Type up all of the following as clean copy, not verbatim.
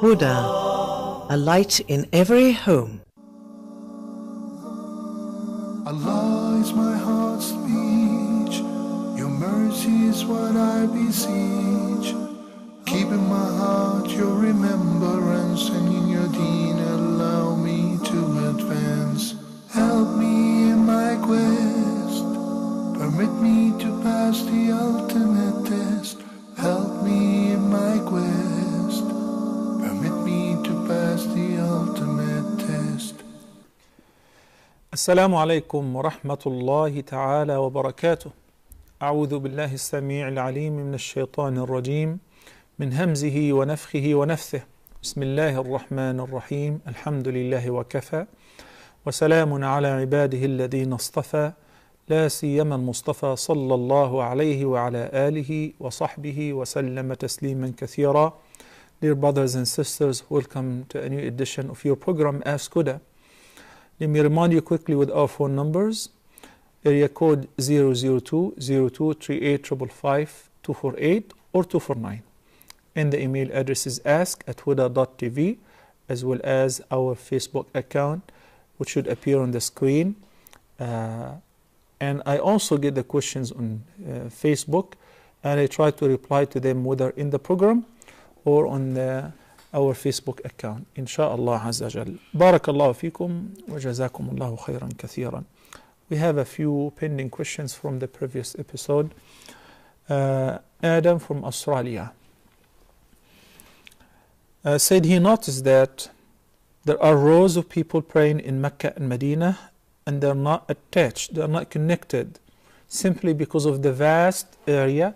Huda, a light in every home. Allah is my heart's speech, your mercy is what I beseech. Keep in my heart your remembrance, and in your deen allow me to advance. Help me in my quest, permit me to pass the ultimate test. Help me in my quest, permit me to pass the ultimate test. السلام عليكم ورحمة الله تعالى وبركاته. أعوذ بالله السميع العليم من الشيطان الرجيم من همزه ونفخه ونفثه. بسم الله الرحمن الرحيم. الحمد لله وكفى وسلام على عباده الذين اصطفى لا سيما المصطفى صلى الله عليه وعلى آله وصحبه وسلم تسليما كثيرا. Dear brothers and sisters, welcome to a new edition of your program Ask Huda. Let me remind you quickly with our phone numbers. Area code 002-0238-555-248 or 249. And the email address is ask@huda.tv, as well as our Facebook account, which should appear on the screen. And I also get the questions on Facebook, and I try to reply to them whether in the program or on our Facebook account. Insha'Allah Azza Jal. Barakallahu fikum wa jazakumullahu khairan kathiran. We have a few pending questions from the previous episode. Adam from Australia said he noticed that there are rows of people praying in Mecca and Medina, and they're not attached, they're not connected, simply because of the vast area,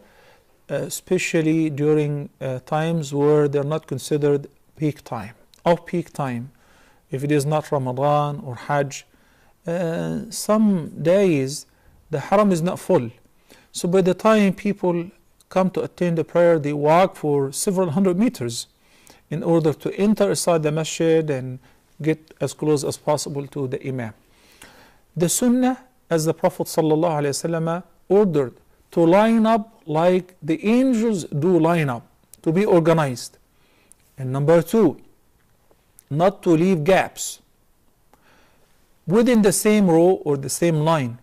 especially during times where they're not considered peak time, off-peak time. If it is not Ramadan or Hajj, some days the haram is not full. So by the time people come to attend the prayer, they walk for several hundred meters in order to enter inside the masjid and get as close as possible to the imam. The sunnah, as the Prophet ﷺ ordered, to line up like the angels do line up, to be organized. And number two, not to leave gaps within the same row or the same line.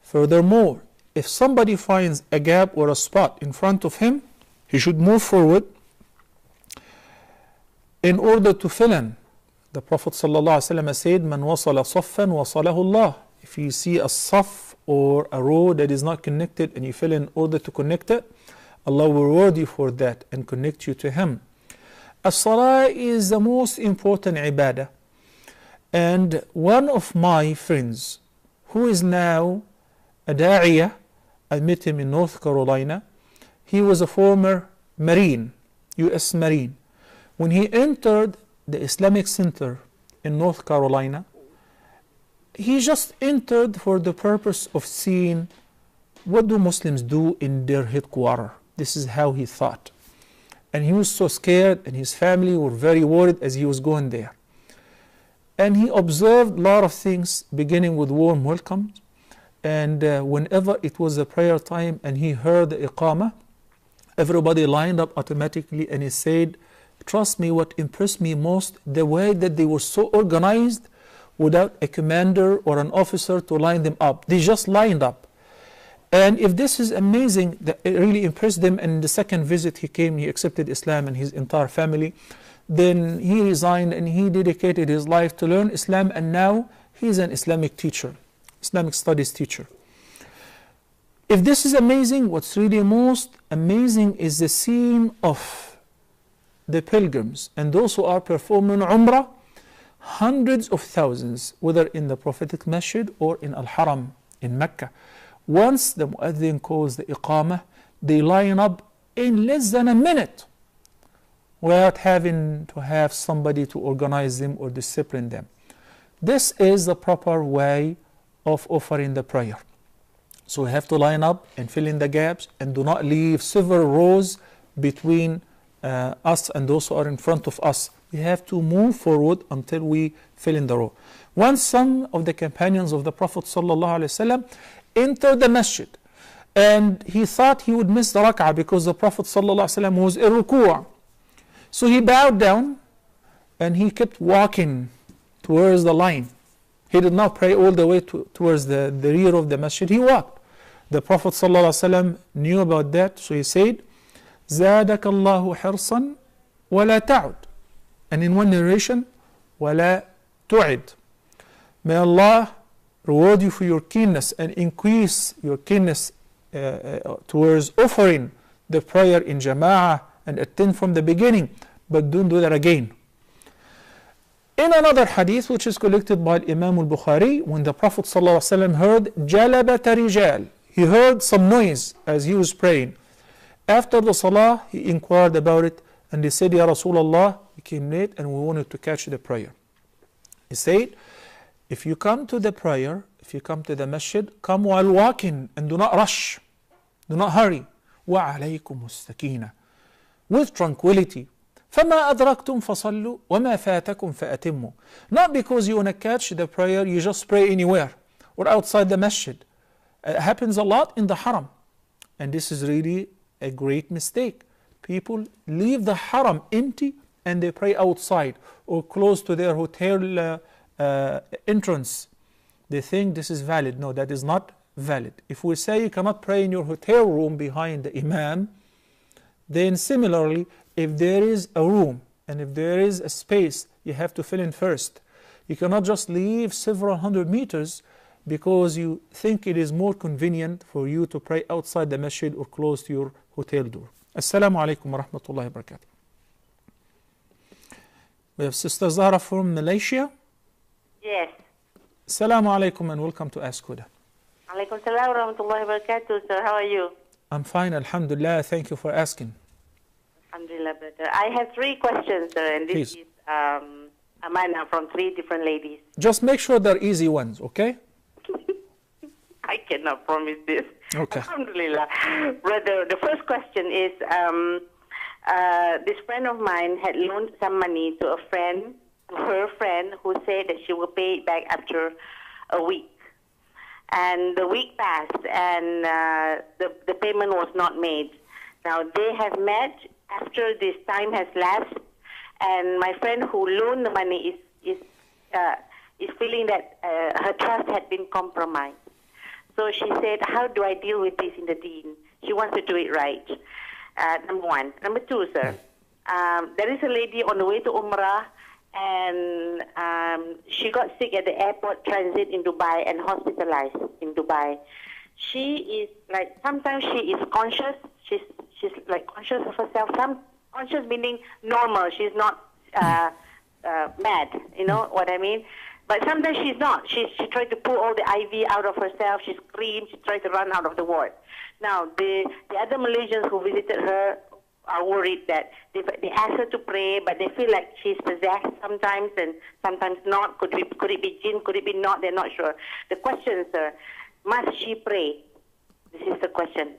Furthermore, if somebody finds a gap or a spot in front of him, he should move forward in order to fill in. The Prophet ﷺ said, "Man wasala saffan wasalahu Allah." If you see a saf or a row that is not connected and you fill in order to connect it, Allah will reward you for that and connect you to Him. As-salah is the most important ibadah. And one of my friends, who is now a da'iyah, I met him in North Carolina. He was a former Marine, U.S. Marine. When he entered the Islamic Center in North Carolina, he just entered for the purpose of seeing what do Muslims do in their headquarters. This is how he thought. And he was so scared, and his family were very worried as he was going there. And he observed a lot of things, beginning with warm welcomes. And whenever it was a prayer time and he heard the iqamah, everybody lined up automatically, and he said, "Trust me, what impressed me most, the way that they were so organized without a commander or an officer to line them up. They just lined up." And if this is amazing, that it really impressed them. And the second visit he came, he accepted Islam and his entire family. Then he resigned and he dedicated his life to learn Islam, and now he's an Islamic teacher, Islamic studies teacher. If this is amazing, what's really most amazing is the scene of the pilgrims and those who are performing Umrah, hundreds of thousands, whether in the prophetic masjid or in Al-Haram in Mecca. Once the muaddin calls the iqamah, they line up in less than a minute without having to have somebody to organize them or discipline them. This is the proper way of offering the prayer. So we have to line up and fill in the gaps, and do not leave several rows between us and those who are in front of us. We have to move forward until we fill in the row. Once some of the companions of the Prophet ﷺ entered the masjid, And he thought he would miss the rak'ah because the Prophet ﷺ was in ruku'. So he bowed down and he kept walking towards the line. He did not pray all the way towards the rear of the masjid. He walked. The Prophet ﷺ knew about that, so he said, زادك الله حرصا ولا تعد. And in one narration, ولا تعد. May Allah reward you for your keenness and increase your keenness towards offering the prayer in jama'ah and attend from the beginning, but don't do that again. In another hadith which is collected by Imam al-Bukhari, when the Prophet ﷺ heard جَلَبَةَ رِجَالٍ, he heard some noise as he was praying. After the salah, he inquired about it and he said, Ya Rasulullah, we came late and we wanted to catch the prayer. He said, if you come to the prayer, if you come to the masjid, come while walking and do not rush, do not hurry. وَعَلَيْكُمُ السَّكِينَةِ, with tranquility. فَمَا أَدْرَكْتُمْ فَصَلُّوا وَمَا فَاتَكُمْ فَأَتِمُّوا. Not because you want to catch the prayer, you just pray anywhere or outside the masjid. It happens a lot in the haram. And this is really a great mistake. People leave the haram empty and they pray outside or close to their hotel entrance. They think this is valid. No, that is not valid. If we say you cannot pray in your hotel room behind the imam, then similarly, if there is a room and if there is a space, you have to fill in first. You cannot just leave several hundred meters because you think it is more convenient for you to pray outside the masjid or close to your hotel door. Assalamu alaikum wa rahmatullahi wa barakatuh. We have Sister Zahra from Malaysia. Yes. Assalamu alaikum and welcome to Ask Huda. Alaikum salam wa rahmatullahi wa barakatuh, sir. How are you? I'm fine, alhamdulillah. Thank you for asking. Alhamdulillah, brother. I have 3 questions, sir, and this Please. is Amana from 3 different ladies. Just make sure they're easy ones, okay? I cannot promise this. Okay. Alhamdulillah. Brother, the first question is, this friend of mine had loaned some money to her friend, who said that she will pay it back after a week. And the week passed, and the payment was not made. Now, they have met after this time has lapsed, and my friend who loaned the money is feeling that her trust had been compromised. So she said, how do I deal with this in the deen? She wants to do it right. Number 1. Number 2, sir. There is a lady on the way to Umrah, and she got sick at the airport transit in Dubai and hospitalized in Dubai. She is like, sometimes she is conscious. She's like conscious of herself. Some conscious meaning normal. She's not mad. You know what I mean? But sometimes she's not. She tried to pull all the IV out of herself. She screamed. She tried to run out of the ward. Now, the other Malaysians who visited her are worried that they ask her to pray, but they feel like she's possessed sometimes and sometimes not. Could it be jinn? Could it be not? They're not sure. The question, sir, must she pray? This is the question.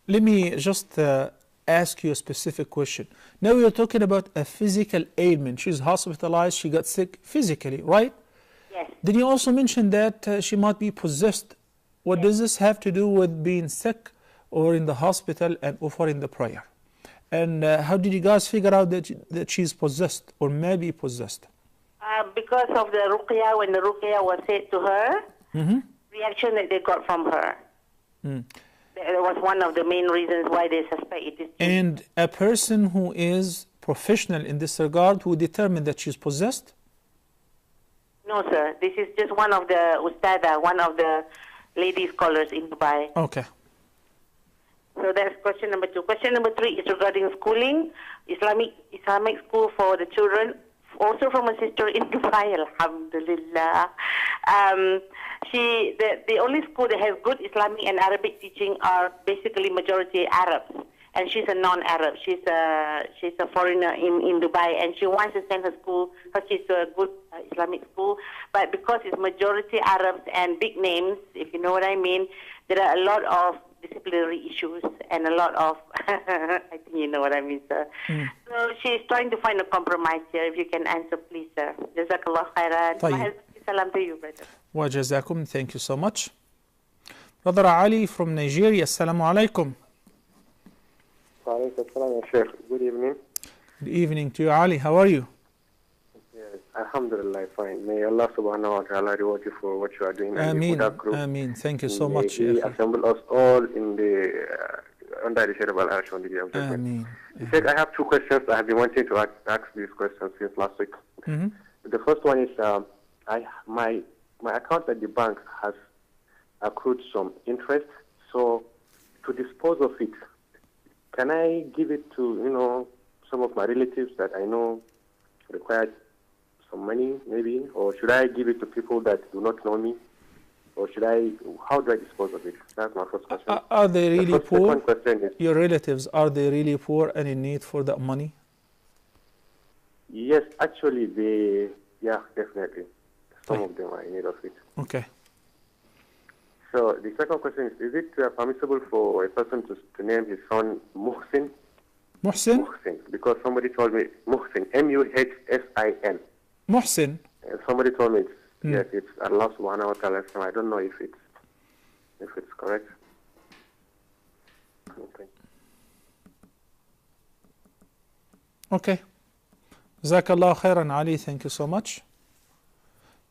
Let me just ask you a specific question. Now you're talking about a physical ailment. She's hospitalized, she got sick physically, right? Yes. Did you also mention that she might be possessed? What does this have to do with being sick or in the hospital and offering the prayer? And how did you guys figure out that she's possessed or maybe possessed? Because of the ruqyah, when the ruqyah was said to her, reaction that they got from her. That was one of the main reasons why they suspect it is. And a person who is professional in this regard who determined that she's possessed? No, sir. This is just one of the ustada, one of the lady scholars in Dubai. Okay. So that's question number 2. Question number 3 is regarding schooling, Islamic school for the children, also from a sister in Dubai, alhamdulillah. The only school that has good Islamic and Arabic teaching are basically majority Arabs, and she's a non-Arab. She's a foreigner in Dubai, and she wants to send her kids to a good Islamic school. But because it's majority Arabs and big names, if you know what I mean, there are a lot of disciplinary issues and a lot of, I think you know what I mean, sir. So she's trying to find a compromise here. If you can answer, please, sir. Jazakallah khairan. Salam to you, brother. Wa jazakum. Thank you so much. Brother Ali from Nigeria, Assalamu alaikum. Good evening. Good evening to you, Ali. How are you? Yes, Alhamdulillah, fine. May Allah subhanahu wa ta'ala reward you for what you are doing. Ameen. And the Ameen. Thank you so May much, He Sheikh. assemble us all in the under the shade of Al-Arsh on the day of judgment. Ameen. Sheikh, I have two questions. I have been wanting to ask these questions since last week. Mm-hmm. The first one is my account at the bank has accrued some interest. So to dispose of it, can I give it to some of my relatives that I know required some money, maybe, or should I give it to people that do not know me, or how do I dispose of it? That's my first question. Are they really poor? Second question is, Your relatives, are they really poor and in need for that money? yes, actually, definitely. Some of them are in need of it. Okay. So the second question is it permissible for a person to name his son Muhsin? Muhsin? Muhsin, because somebody told me Muhsin, Muhsin. Muhsin? Somebody told me yes, it's Allah subhanahu wa ta'ala. So I don't know if it's correct. Okay. Jazakallah khairan, Ali. Thank you so much.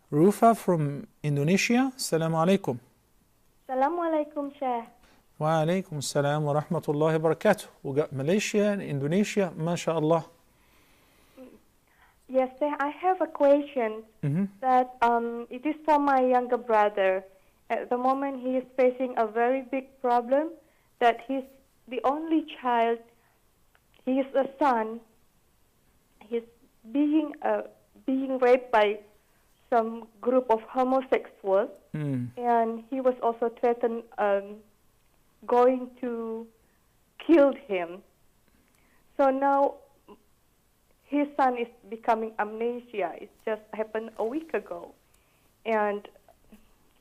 Rufa from Indonesia. Assalamu alaikum. Assalamu alaikum, Sheikh. Wa alaikum assalam wa rahmatullahi wa barakatuh. We got Malaysia and Indonesia. MashaAllah. Yes, Sheikh, I have a question that it is for my younger brother. At the moment, he is facing a very big problem that he's the only child. He is a son. He's being raped by some group of homosexuals, and he was also threatened going to kill him. So now his son is becoming amnesia. It just happened a week ago, and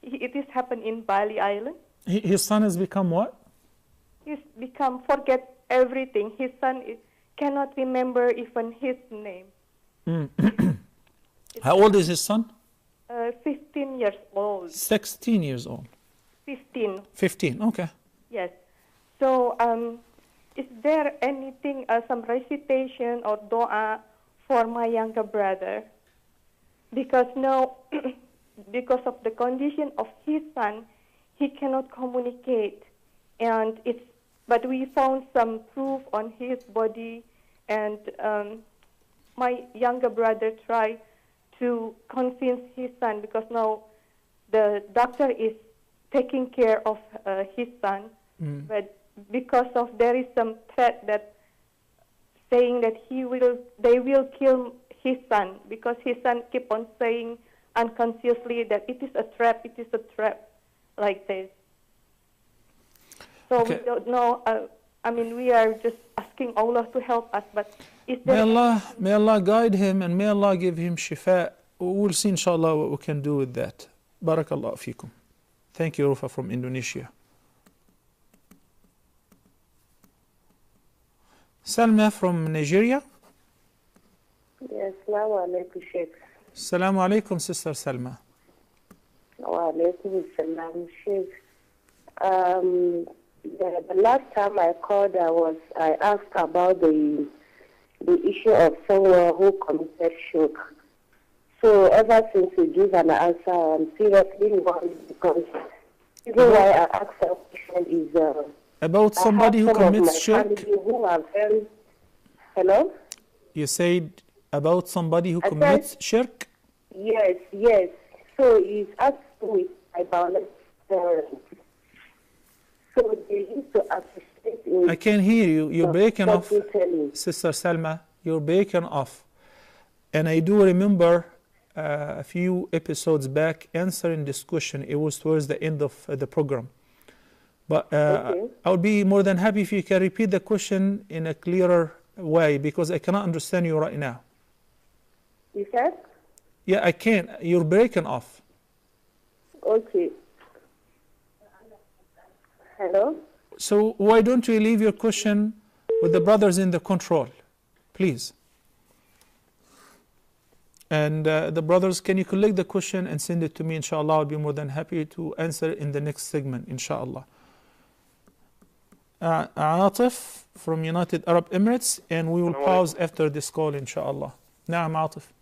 it is happened in Bali Island. His son has become what? He's become forget everything. His son cannot remember even his name. How old is his son? 15 years old. 16 years old. 15. 15, okay. Yes. So, is there anything, some recitation or dua for my younger brother? Because now, because of the condition of his son, he cannot communicate, and but we found some proof on his body, and my younger brother tried to convince his son, because now the doctor is taking care of his son, but because of there is some threat that saying that they will kill his son, because his son keep on saying unconsciously that it is a trap, like this. So Okay. we don't know. We are just asking Allah to help us, but is there... May Allah guide him and may Allah give him shifa. We'll see inshallah what we can do with that. Barakallah fikum. Thank you, Rufa from Indonesia. Salma from Nigeria. Yes, Assalamu alaikum, Sheikh. Assalamu alaikum, Sister Salma. Wa alaikum assalam, Sheikh. The last time I called, I asked about the issue of someone who committed shirk. So ever since you give an answer, I'm seriously worried, because the reason why I asked that question is About somebody who commits shirk? Who are very... Hello? You said about somebody who I commits shirk? Yes. So he's asked me about parents. So they used to associate with... I can hear you. You're breaking off. Telling. Sister Salma, you're breaking off. And I do remember a few episodes back answering this question. It was towards the end of the program. But Okay. I would be more than happy if you can repeat the question in a clearer way, because I cannot understand you right now. You said? Yeah, I can. You're breaking off. Okay. Hello? So why don't you leave your question with the brothers in the control, please? And the brothers, can you collect the question and send it to me, inshallah? I'll be more than happy to answer in the next segment, inshallah. Atif from United Arab Emirates, and we will pause after this call, inshallah. Naam, Atif.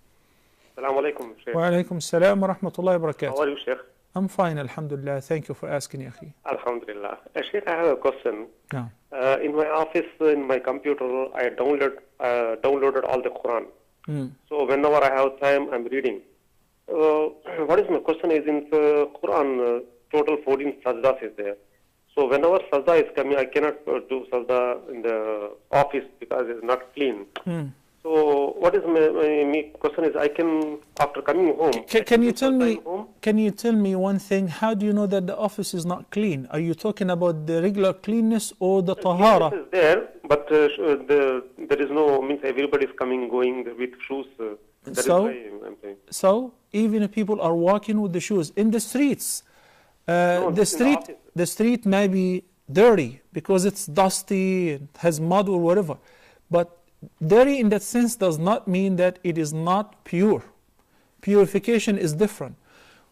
Assalamu alaikum, Sheikh. Wa alaikum salam wa rahmatullahi wa barakatuh. How are you, Sheikh? I'm fine, alhamdulillah. Thank you for asking, Akhi. Alhamdulillah. Sheikh, I have a question. No. In my office, in my computer, I downloaded all the Quran. So whenever I have time, I'm reading. What is my question is, in the Quran, total 14 sajdas is there. So whenever sajda is coming, I cannot do sajda in the office because it's not clean. So what is my question is, I can, after coming home... Can you tell me one thing? How do you know that the office is not clean? Are you talking about the regular cleanness or the tahara? Cleanness is there, but there is no, means everybody is coming, going with shoes. That is why I'm saying. So, even if people are walking with the shoes in the streets, the street may be dirty because it's dusty, it has mud or whatever. But dirty in that sense does not mean that it is not pure. Purification is different.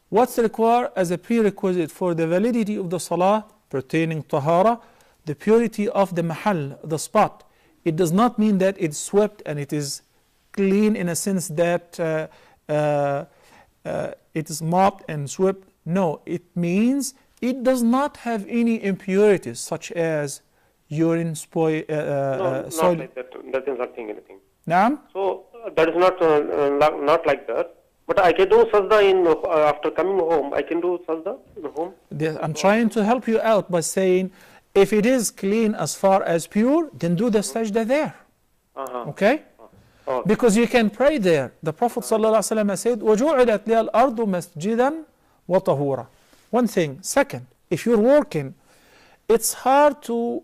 What's required as a prerequisite for the validity of the salah pertaining tahara, the purity of the mahal, the spot. It does not mean that it's swept and it is clean in a sense that it is mopped and swept. No, it means it does not have any impurities such as urine, soil. Not like that. That is not anything. Naam? So that is not like that. But I can do sajda in after coming home. I can do sajda in home. I'm trying to help you out by saying, if it is clean as far as pure, then do the sajda there. Okay? Because you can pray there. The Prophet ﷺ said, وَجُعِلَتْ لِيَ الْأَرْضُ مَسْجِدًا وَطَهُورًا. One thing. Second, if you're working, it's hard to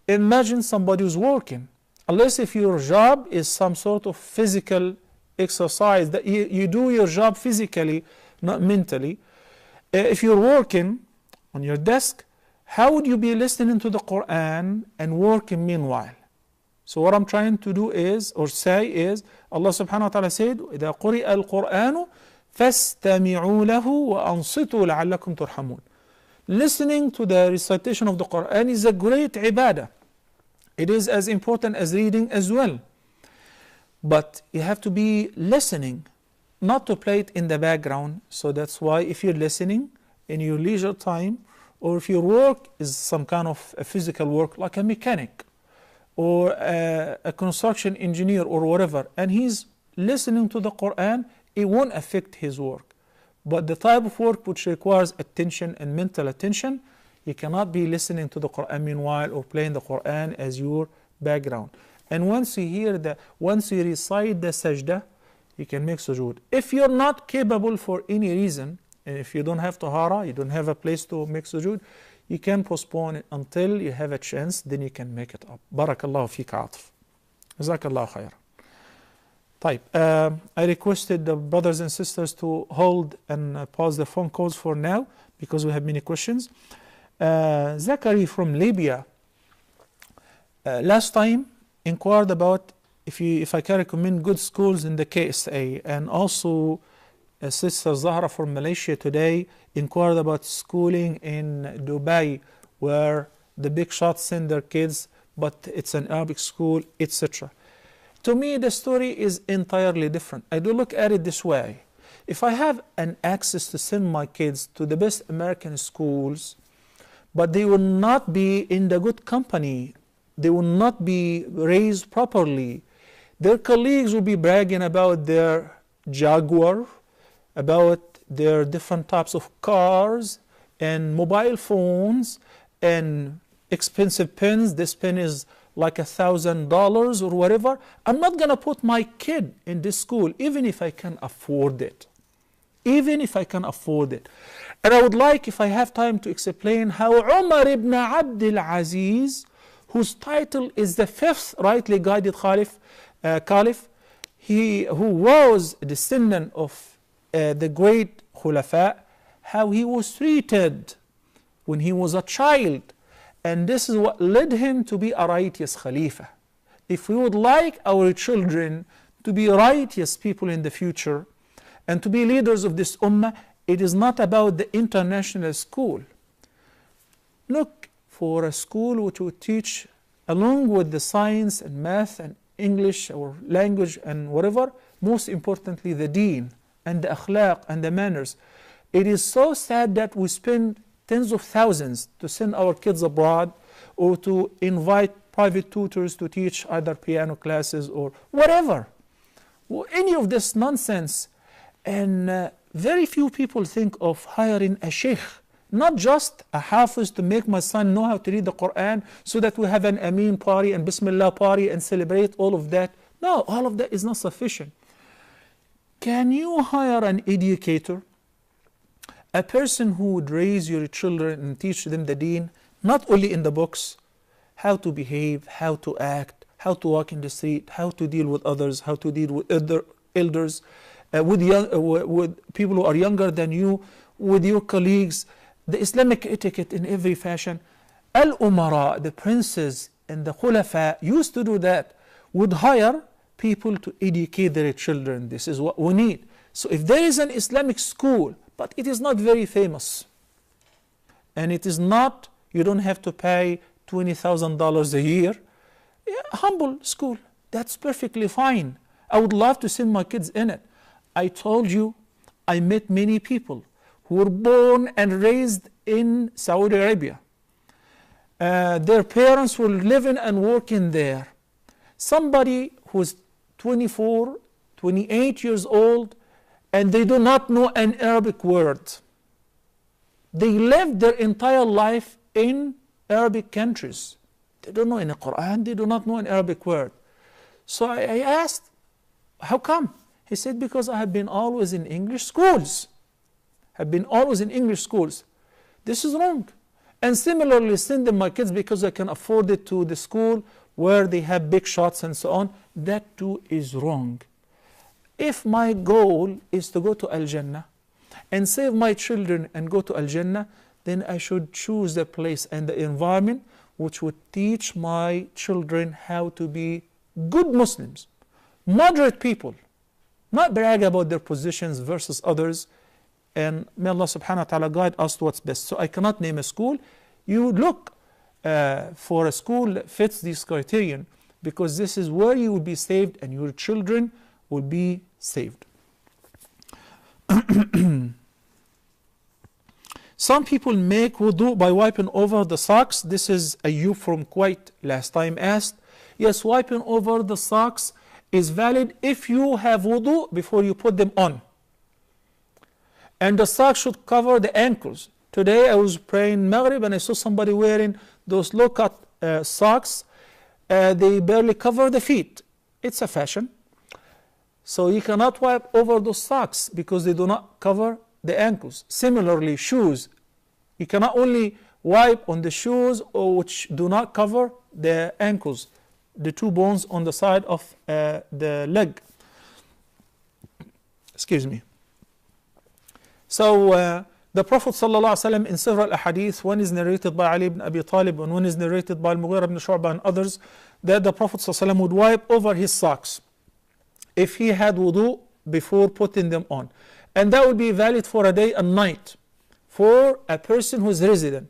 imagine somebody who's working, unless if your job is some sort of physical exercise, that you do your job physically, not mentally. If you're working on your desk, how would you be listening to the Quran and working meanwhile? So what I'm trying to do is, or say is, Allah subhanahu wa ta'ala said, إِذَا قُرِئَ الْقُرْآنُ فَاسْتَمِعُوا لَهُ وَأَنصِتُوا لَعَلَّكُمْ تُرْحَمُونَ. Listening to the recitation of the Quran is a great ibadah. It is as important as reading as well. But you have to be listening, not to play it in the background. So that's why if you're listening in your leisure time, or if your work is some kind of a physical work, like a mechanic, or a construction engineer or whatever, and he's listening to the Quran, it won't affect his work. But the type of work which requires attention and mental attention, you cannot be listening to the Quran meanwhile or playing the Quran as your background. And once you recite the sajda, you can make sujood. If you're not capable for any reason, and if you don't have tahara, you don't have a place to make sujood, you can postpone it until you have a chance, then you can make it up. Barakallahu feeka Atif. Jazakallahu khair. طيب, I requested the brothers and sisters to hold and pause the phone calls for now because we have many questions. Zachary from Libya last time inquired about if I can recommend good schools in the KSA, and also Sister Zahra from Malaysia today inquired about schooling in Dubai, where the big shots send their kids, but it's an Arabic school, etc. To me, the story is entirely different. I do look at it this way. If I have an access to send my kids to the best American schools, but they will not be in the good company, they will not be raised properly, their colleagues will be bragging about their Jaguar, about their different types of cars and mobile phones and expensive pens. This pen is like $1,000 or whatever. I'm not going to put my kid in this school, even if I can afford it. Even if I can afford it. And I would like, if I have time, to explain how Umar ibn Abdul Aziz, whose title is the fifth rightly guided caliph, who was a descendant of the great Khulafa, how he was treated when he was a child. And this is what led him to be a righteous Khalifa. If we would like our children to be righteous people in the future and to be leaders of this ummah, it is not about the international school. Look for a school which would teach, along with the science and math and English or language and whatever, most importantly the deen and the akhlaq and the manners. It is so sad that we spend tens of thousands to send our kids abroad or to invite private tutors to teach either piano classes or whatever. Any of this nonsense. And very few people think of hiring a sheikh, not just a hafiz to make my son know how to read the Quran so that we have an Ameen party and Bismillah party and celebrate all of that. No, all of that is not sufficient. Can you hire an educator, a person who would raise your children and teach them the deen, not only in the books, how to behave, how to act, how to walk in the street, how to deal with others, how to deal with other elders, with people who are younger than you, with your colleagues, the Islamic etiquette in every fashion. Al-Umara, the princes and the Khulafa used to do that, would hire people to educate their children. This is what we need. So if there is an Islamic school, but it is not very famous, and it is not, you don't have to pay $20,000 a year, humble school, that's perfectly fine. I would love to send my kids in it. I told you, I met many people who were born and raised in Saudi Arabia. Their parents were living and working there. Somebody who's 24, 28 years old, and they do not know an Arabic word. They lived their entire life in Arabic countries. They don't know any Quran, they do not know an Arabic word. So I asked, how come? He said, because I have been always in English schools. Have been always in English schools. This is wrong. And similarly, sending my kids because I can afford it to the school where they have big shots and so on, that too is wrong. If my goal is to go to Al-Jannah and save my children and go to Al-Jannah, then I should choose the place and the environment which would teach my children how to be good Muslims, moderate people, not brag about their positions versus others. And may Allah subhanahu wa ta'ala guide us to what's best. So I cannot name a school. You look for a school that fits this criterion, because this is where you will be saved and your children will be saved. Some people make wudu by wiping over the socks. This is Ayyub from Kuwait last time asked. Yes, wiping over the socks is valid if you have wudu before you put them on. And the socks should cover the ankles. Today I was praying Maghrib and I saw somebody wearing those low-cut socks. They barely cover the feet. It's a fashion. So you cannot wipe over those socks because they do not cover the ankles. Similarly, shoes. You cannot only wipe on the shoes which do not cover the ankles, the two bones on the side of the leg. Excuse me. So the Prophet ﷺ in several ahadith, one is narrated by Ali ibn Abi Talib and one is narrated by Al-Mughira ibn Shu'bah and others, that the Prophet ﷺ would wipe over his socks if he had wudu before putting them on. And that would be valid for a day and night for a person who is resident.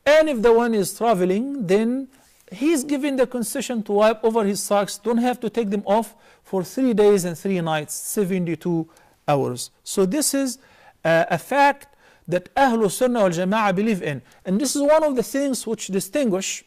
And if the one is traveling, then he's given the concession to wipe over his socks, don't have to take them off for 3 days and 3 nights, 72 hours. So this is a fact that Ahlul Sunnah wal Jama'ah believe in. And this is one of the things which distinguish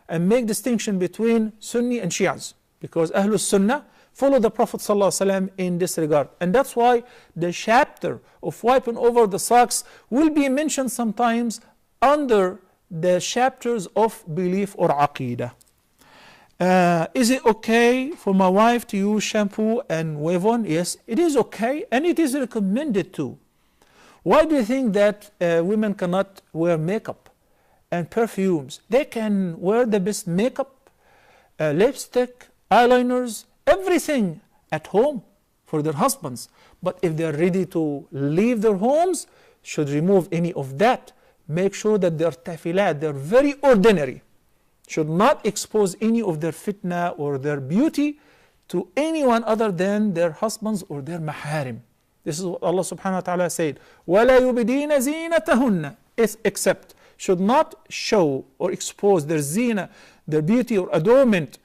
and make distinction between Sunni and Shias. Because Ahlul Sunnah follow the Prophet ﷺ in this regard. And that's why the chapter of wiping over the socks will be mentioned sometimes under the chapters of belief or aqidah. Is it okay for my wife to use shampoo and wave-on? Yes, it is okay, and it is recommended too. Why do you think that women cannot wear makeup and perfumes? They can wear the best makeup, lipstick, eyeliners, everything at home for their husbands. But if they are ready to leave their homes, should remove any of that. Make sure that they're tafilat, they're very ordinary. Should not expose any of their fitna or their beauty to anyone other than their husbands or their maharim. This is what Allah subhanahu wa ta'ala said. وَلَا يُبْدِينَ زِينَتَهُنَّ, except, should not show or expose their zina, their beauty or adornment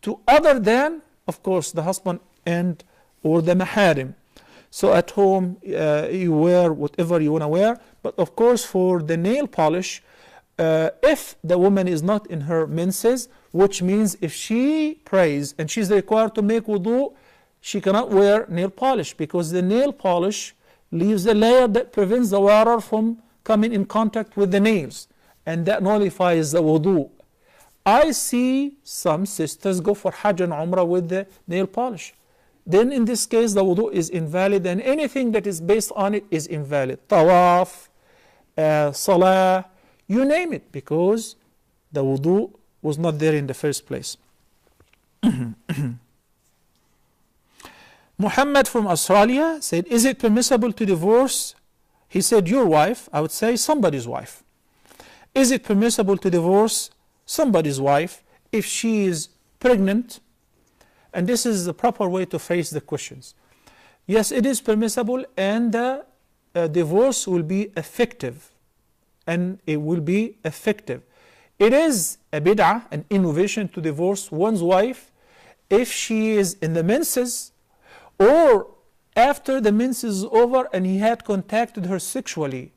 to other than, of course, the husband and or the maharim. So at home, you wear whatever you want to wear. But of course, for the nail polish, if the woman is not in her menses, which means if she prays and she's required to make wudu, she cannot wear nail polish, because the nail polish leaves a layer that prevents the water from coming in contact with the nails, and that nullifies the wudu. I see some sisters go for Hajj and Umrah with the nail polish. Then in this case the wudu is invalid, and anything that is based on it is invalid. Tawaf, Salah, you name it, because the wudu was not there in the first place. Muhammad from Australia said, is it permissible to divorce? He said, your wife. I would say somebody's wife. Is it permissible to divorce somebody's wife if she is pregnant? And this is the proper way to phrase the questions. Yes, it is permissible, and the divorce will be effective. And it will be effective. It is a bid'ah, an innovation, to divorce one's wife if she is in the menses, or after the menses is over and he had contacted her sexually.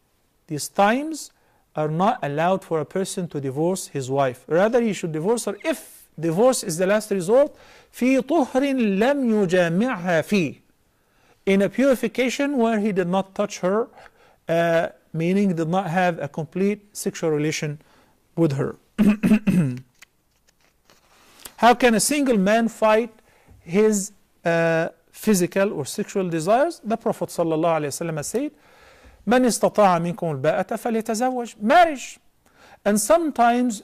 These times are not allowed for a person to divorce his wife. Rather, he should divorce her if divorce is the last resort. في طهر لم يجامعها فيه, in a purification where he did not touch her, meaning did not have a complete sexual relation with her. How can a single man fight his physical or sexual desires? The Prophet ﷺ said, من استطاع منكم الباءة فليتزوج. Marriage. And sometimes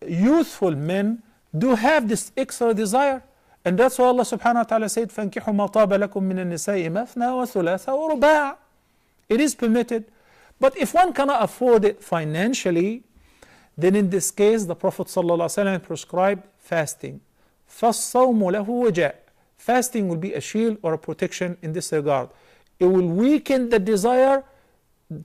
youthful men do have this extra desire, and that's why Allah subhanahu wa ta'ala said, فَانْكِحُوا مَا طَابَ لَكُم مِّنَ النِّسَاءِ مَثْنَى وَثُلَاثَ وَرُبَاعَ. It is permitted. But if one cannot afford it financially, then in this case the Prophet ﷺ prescribed fasting. فَالصَّوْمُ لَهُ وَجَاء. Fasting will be a shield or a protection in this regard. It will weaken the desire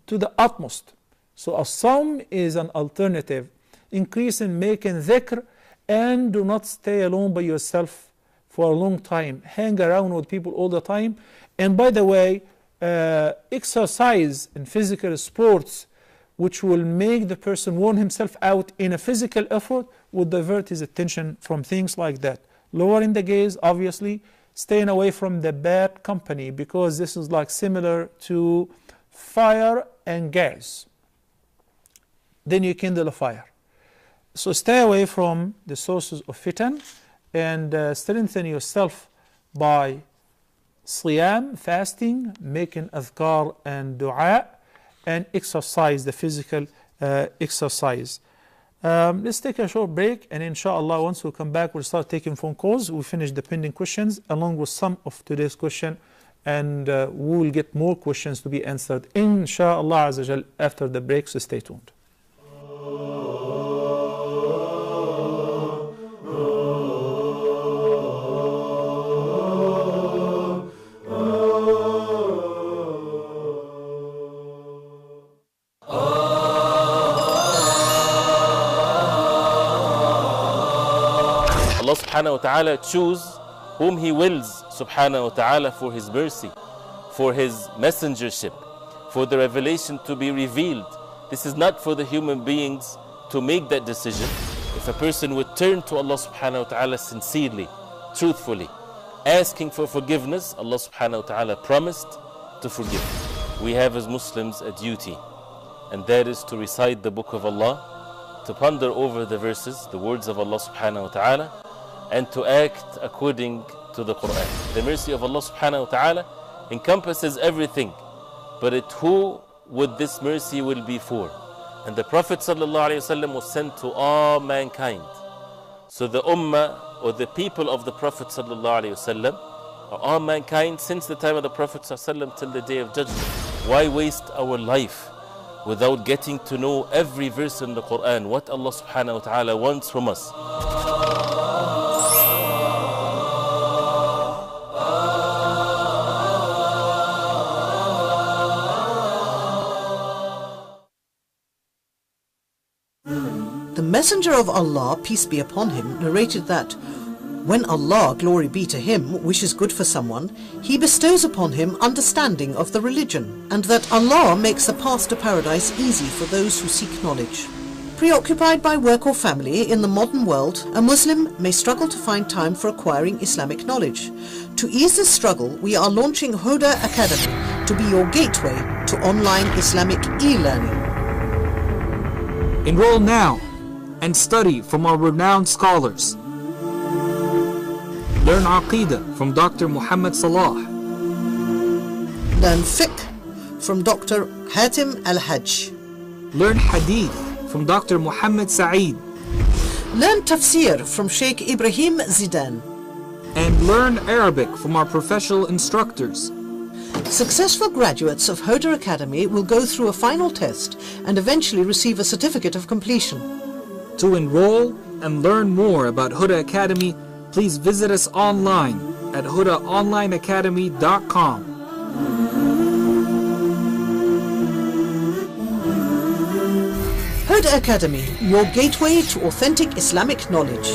to the utmost. So as-sawm is an alternative. Increase in making dhikr, and do not stay alone by yourself for a long time. Hang around with people all the time. And by the way, exercise and physical sports, which will make the person worn himself out in a physical effort, would divert his attention from things like that. Lowering the gaze, obviously, staying away from the bad company, because this is like similar to fire and gas. Then you kindle a fire. So stay away from the sources of fitan, and strengthen yourself by siyam, fasting, making adhkar and dua, and exercise, the physical exercise. Let's take a short break, and inshallah once we come back we'll start taking phone calls. We'll finish the pending questions along with some of today's question, and we will get more questions to be answered inshallah azza jal after the break, so stay tuned. Allah subhanahu wa ta'ala choose whom He wills subhanahu wa ta'ala for His mercy, for His messengership, for the revelation to be revealed. This is not for the human beings to make that decision. If a person would turn to Allah subhanahu wa ta'ala sincerely, truthfully, asking for forgiveness, Allah subhanahu wa ta'ala promised to forgive. We have as Muslims a duty, and that is to recite the book of Allah, to ponder over the verses, the words of Allah subhanahu wa ta'ala, and to act according to the Quran. The mercy of Allah subhanahu wa ta'ala encompasses everything, but who would this mercy will be for? And the Prophet sallallahu alaihi wasallam was sent to all mankind. So the ummah, or the people of the Prophet sallallahu alaihi wasallam, are all mankind since the time of the Prophet sallallahu alaihi wasallam till the day of judgment. Why waste our life without getting to know every verse in the Quran, what Allah subhanahu wa ta'ala wants from us? The Messenger of Allah, peace be upon him, narrated that when Allah, glory be to him, wishes good for someone, he bestows upon him understanding of the religion, and that Allah makes the path to paradise easy for those who seek knowledge. Preoccupied by work or family in the modern world, a Muslim may struggle to find time for acquiring Islamic knowledge. To ease this struggle, we are launching Huda Academy to be your gateway to online Islamic e-learning. Enroll now and study from our renowned scholars. Learn Aqidah from Dr. Muhammad Salah. Learn Fiqh from Dr. Hatim Al-Hajj. Learn Hadith from Dr. Muhammad Saeed. Learn Tafsir from Sheikh Ibrahim Zidan. And learn Arabic from our professional instructors. Successful graduates of Huda Academy will go through a final test and eventually receive a certificate of completion. To enroll and learn more about Huda Academy, please visit us online at hudaonlineacademy.com. Huda Academy, your gateway to authentic Islamic knowledge.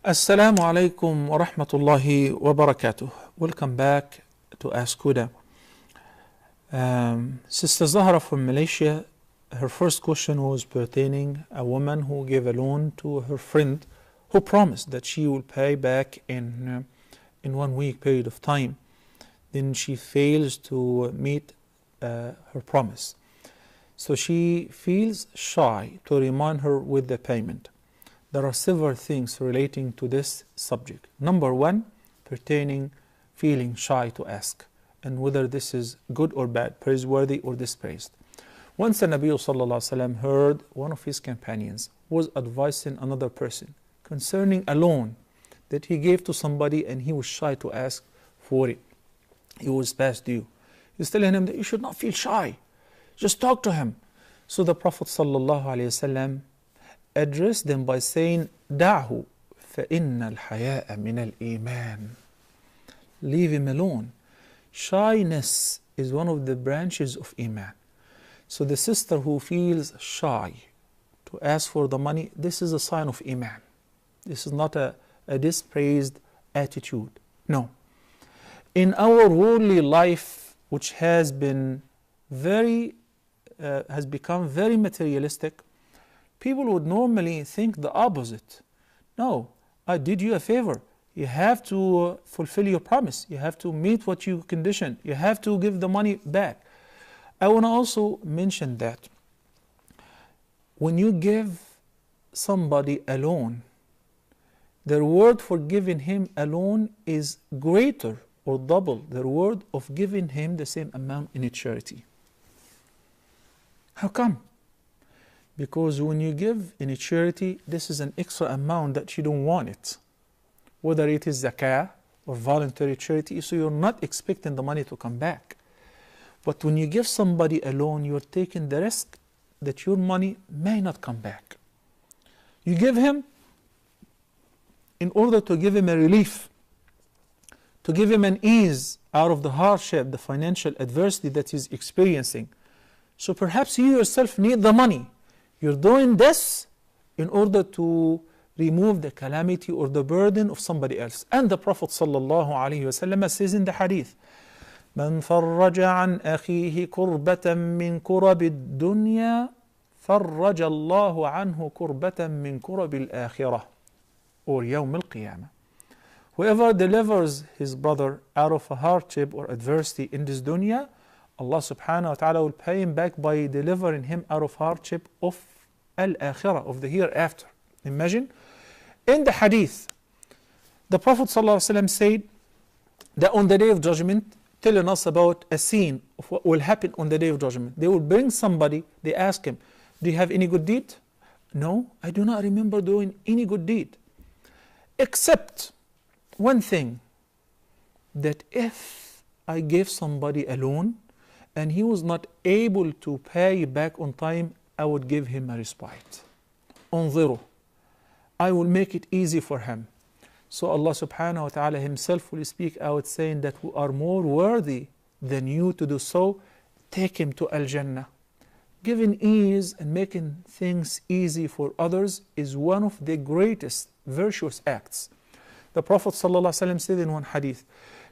Assalamu alaikum wa rahmatullahi wa barakatuh. Welcome back to Ask Huda. Sister Zahra from Malaysia, her first question was pertaining a woman who gave a loan to her friend who promised that she will pay back in 1 week period of time. Then she fails to meet her promise. So she feels shy to remind her with the payment. There are several things relating to this subject. Number one, pertaining feeling shy to ask, and whether this is good or bad, praiseworthy or dispraised. Once the Nabi sallallahu alaihi wasallam heard one of his companions was advising another person concerning a loan that he gave to somebody and he was shy to ask for it. It was past due. He was telling him that you should not feel shy. Just talk to him. So the Prophet sallallahu alaihi wasallam addressed them by saying, دَعْهُ فَإِنَّ الْحَيَاءَ مِنَ الْإِيمَانِ. Leave him alone. Shyness is one of the branches of Iman. So the sister who feels shy to ask for the money, this is a sign of Iman. This is not a dispraised attitude. No. In our worldly life, which has become very materialistic, people would normally think the opposite. No, I did you a favor. You have to fulfill your promise. You have to meet what you conditioned. You have to give the money back. I want to also mention that when you give somebody a loan, the reward for giving him a loan is greater or double the reward of giving him the same amount in a charity. How come? Because when you give in a charity, this is an extra amount that you don't want it. Whether it is zakah or voluntary charity, so you're not expecting the money to come back. But when you give somebody a loan, you're taking the risk that your money may not come back. You give him in order to give him a relief, to give him an ease out of the hardship, the financial adversity that he's experiencing. So perhaps you yourself need the money. You're doing this in order to remove the calamity or the burden of somebody else. And the Prophet ﷺ says in the hadith, من فرج عن أخيه كربة من كرب الدنيا فرج الله عنه كربة من كرب الآخرة or يوم القيامة. Whoever delivers his brother out of a hardship or adversity in this dunya, Allah subhanahu wa ta'ala will pay him back by delivering him out of hardship of al-akhirah, of the hereafter. Imagine. In the hadith, the Prophet ﷺ said that on the day of judgment, telling us about a scene of what will happen on the day of judgment. They will bring somebody, they ask him, do you have any good deed? No, I do not remember doing any good deed. Except one thing, that if I gave somebody a loan and he was not able to pay back on time, I would give him a respite. انظروا, I will make it easy for him. So Allah subhanahu wa ta'ala himself will speak out saying that we are more worthy than you to do so. Take him to Al-Jannah. Giving ease and making things easy for others is one of the greatest virtuous acts. The Prophet ﷺ said in one hadith,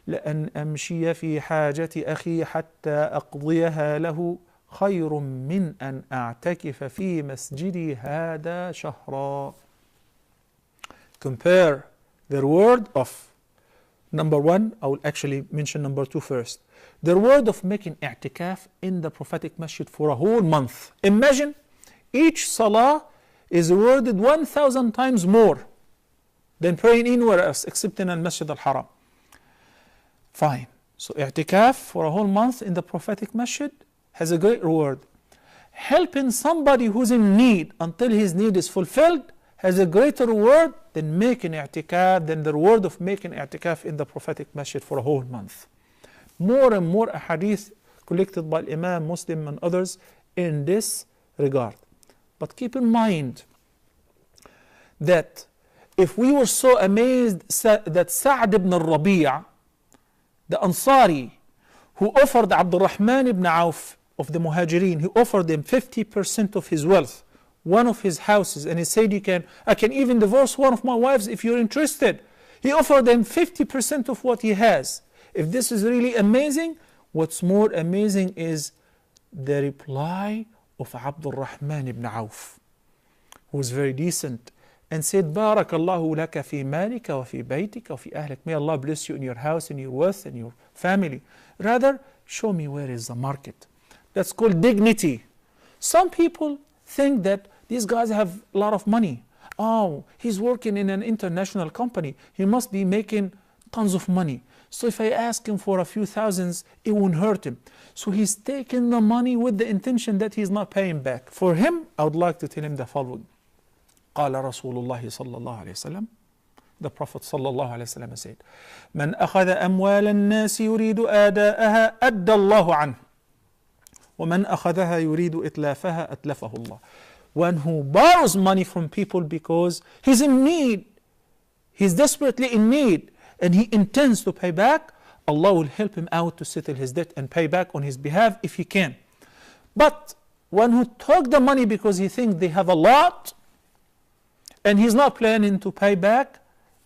لأن أمشي في حاجة أخي حتى أقضيها له خير من أن أعتكف في مسجدي هذا شهرا. Compare the word of number one, I will actually mention number two first. The word of making i'tikaf in the prophetic masjid for a whole month. Imagine each salah is worded 1,000 times more than praying anywhere else except in al-Masjid al-Haram. Fine. So i'tikaf for a whole month in the prophetic masjid has a great reward. Helping somebody who's in need until his need is fulfilled has a greater reward than making i'tikaf, than the reward of making i'tikaf in the prophetic masjid for a whole month. More and more ahadith collected by Imam Muslim and others in this regard. But keep in mind that if we were so amazed that Sa'd ibn al-Rabi', the Ansari, who offered Abdul Rahman ibn Auf of the Muhajirin, he offered him 50% of his wealth, one of his houses, and he said, I can even divorce one of my wives if you're interested. He offered him 50% of what he has. If this is really amazing, what's more amazing is the reply of Abdul Rahman ibn Auf, who was very decent, and said, Barakallahu laka fi malika wa fi baytika wa fi ahlik. May Allah bless you in your house, in your wealth, in your family. Rather, show me where is the market. That's called dignity. Some people think that these guys have a lot of money. Oh, he's working in an international company. He must be making tons of money. So if I ask him for a few thousands, it won't hurt him. So he's taking the money with the intention that he's not paying back. For him, I would like to tell him the following. قال رسول الله صلى الله عليه وسلم, the Prophet صلى الله عليه وسلم said, من أخذ أموال الناس يريد آداءها أدى الله عنه ومن أخذها يريد إتلافها أتلفه الله. One who borrows money from people because he's in need, he's desperately in need, and he intends to pay back, Allah will help him out to settle his debt and pay back on his behalf if he can. But one who took the money because he thinks they have a lot and he's not planning to pay back,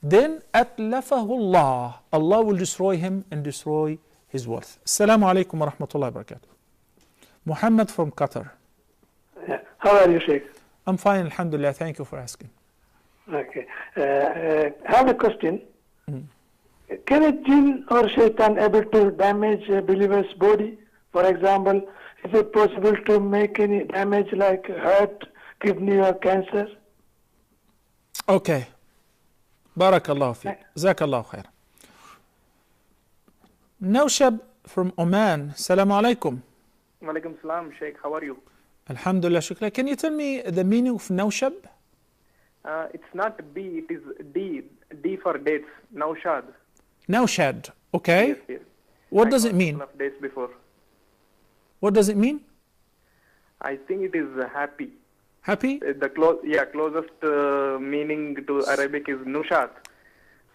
then أتلفه الله. Allah will destroy him and destroy his wealth. Assalamu alaikum wa rahmatullahi wa barakatuh. Muhammad from Qatar. How are you, Sheikh? I'm fine, alhamdulillah. Thank you for asking. Okay. I have a question. Can a jinn or shaitan able to damage a believer's body? For example, is it possible to make any damage like heart, kidney or cancer? Okay. Barakallahu fi. Jazakallahu khair. Nawshab from Oman. Assalamu alaikum. Walaikum salam, Sheikh. How are you? Alhamdulillah, shukra. Can you tell me the meaning of Nawshab? It's not B, it is D. D for dates. Naushad. Naushad. Okay. Yes, yes. What does it mean? A couple of days before. What does it mean? I think it is happy. Happy? The closest meaning to Arabic is Nushat.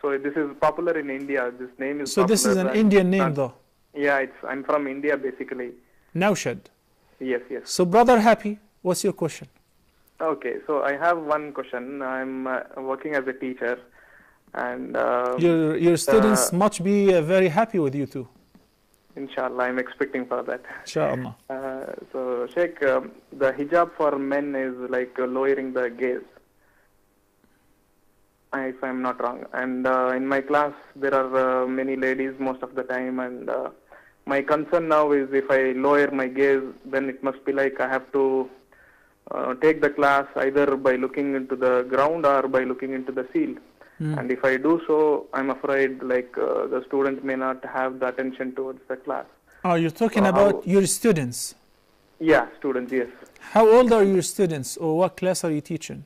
So this is popular in India. This name is so popular. This is an Indian name though? Yeah, I'm from India basically. Naushad. Yes, yes. So brother Happy, what's your question? Okay, so I have one question. I'm working as a teacher, and your students must be very happy with you too. Inshallah, I'm expecting for that. Inshallah. So, Sheikh, the hijab for men is like lowering the gaze, if I'm not wrong. And in my class, there are many ladies most of the time, and my concern now is if I lower my gaze, then it must be like I have to take the class either by looking into the ground or by looking into the ceiling. And if I do so, I'm afraid like the student may not have the attention towards the class. Oh, you're talking about your students? Yeah, students, yes. How old are your students, or what class are you teaching?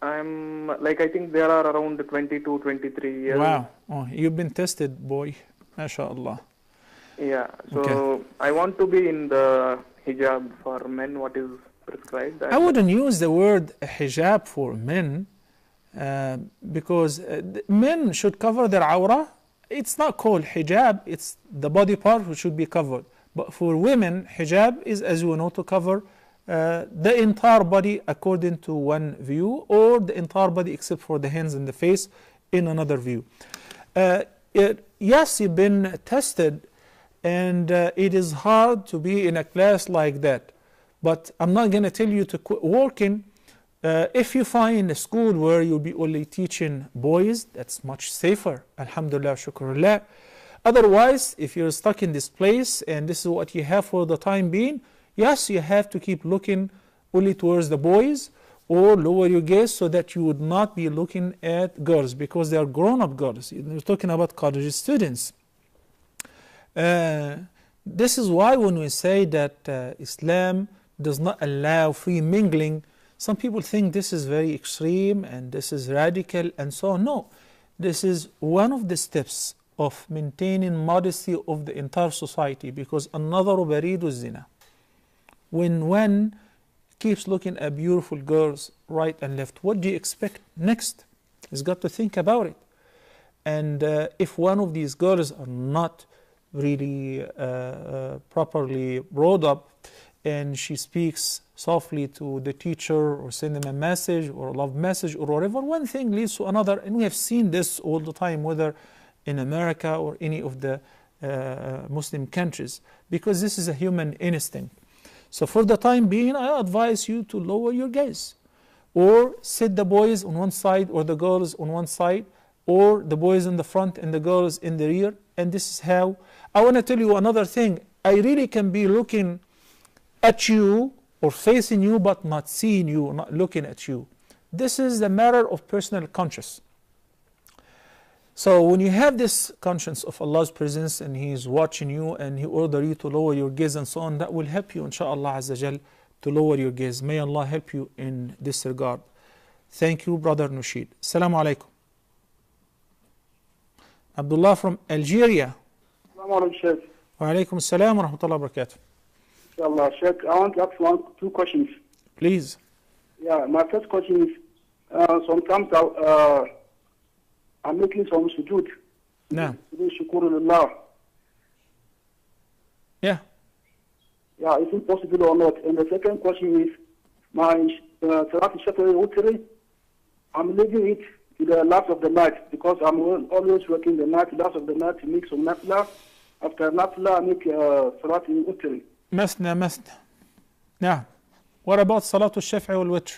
I'm like, I think there are around 22, 23 years. Wow. Oh, you've been tested, boy. MashaAllah. Yeah, so I want to be in the hijab for men. What is prescribed? I wouldn't use the word hijab for men because men should cover their awrah. It's not called hijab, it's the body part which should be covered. But for women, hijab is, as you know, to cover the entire body according to one view, or the entire body except for the hands and the face in another view. Yes, you've been tested, and it is hard to be in a class like that. But I'm not going to tell you to quit working. If you find a school where you'll be only teaching boys, that's much safer. Alhamdulillah, shukrullah. Otherwise, if you're stuck in this place and this is what you have for the time being, yes, you have to keep looking only towards the boys, or lower your gaze so that you would not be looking at girls, because they are grown-up girls. You're talking about college students. This is why when we say that Islam does not allow free mingling, some people think this is very extreme and this is radical and so on. No, this is one of the steps of maintaining modesty of the entire society, because النظر بريد الزنا. When one keeps looking at beautiful girls right and left, what do you expect next? He's got to think about it. And if one of these girls are not really properly brought up, and she speaks softly to the teacher or send them a message or a love message or whatever, one thing leads to another. And we have seen this all the time, whether in America or any of the Muslim countries, because this is a human instinct. So for the time being, I advise you to lower your gaze, or sit the boys on one side or the girls on one side, or the boys in the front and the girls in the rear. And this is how. I want to tell you another thing. I really can be looking at you or facing you but not seeing you, not looking at you. This is a matter of personal conscience. So when you have this conscience of Allah's presence and He is watching you and He order you to lower your gaze and so on, that will help you, inshaAllah Azza Jal, to lower your gaze. May Allah help you in this regard. Thank you, Brother Nushid. Assalamu alaikum. Abdullah from Algeria. Assalamu alaikum, Sheikh. Wa alaikum assalam wa rahmatullahi wa barakatuh. Inshallah, Sheikh, I want to ask two questions. Please. Yeah, my first question is, sometimes I'm making some sujood. No. Shukurullah. Yeah. Yeah, is it possible or not? And the second question is, my Salat al-Shafr al-Witri, I'm leaving it to the last of the night, because I'm always working the night, last of the night, to make some nafla. After nafla, I make Salat al-Witri. Masna. Now, what about Salat al-Shaf'i wal-Witr?